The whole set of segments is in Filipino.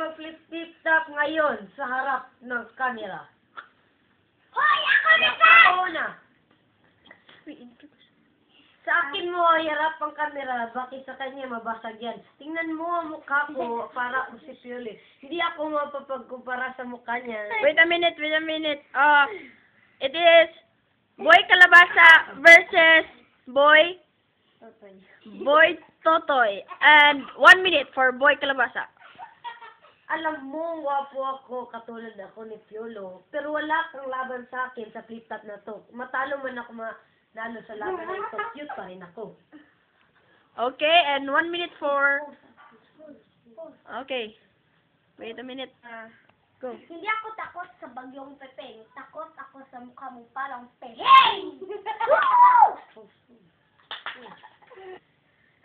mag-flip top ngayon sa harap ng camera. Hoy, ako na ka! Ako na. Sa akin mo harap ang camera, bakit sa kanya mabasag yan? Tingnan mo ang mukha ko para ako si Pioli. Hindi ako mapapagkumpara sa mukha niya. Wait a minute. It is Boy Kalabasa versus Boy Totoy. And 1 minute for Boy Kalabasa. Alam mo, wapo ako, katulad ako ni Piolo. Pero wala kang laban sa akin sa flip top na to. Matalo man ako manalo sa laban na ito, cute pa rin ako. Okay, and 1 minute for... Okay. Wait a minute. Go. Hindi ako takot sa bagyong pepeng. Takot ako sa mukha mong parang peheng!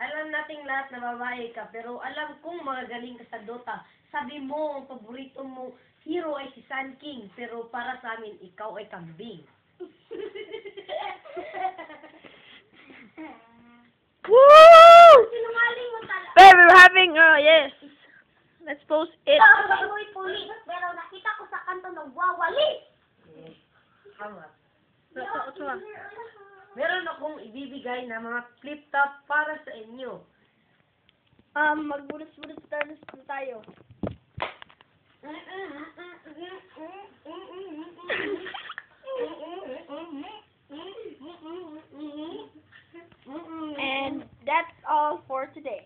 Alam nating lahat na babae ka, pero alam kong magagaling ka sa Dota. Sabi mo, ang paborito mo hero ay si Sun King, pero para sa amin, ikaw ay kambing. Woo! Sinungaling mo talaga. Babe, we're having, yes. Let's post it. Sabi mo'y pulis, pero nakita ko sa kanto nagwawali. Tama. What's wrong? Meron akong ibibigay na mga flip top para sa inyo. Magbulis-bulis tayo. And that's all for today.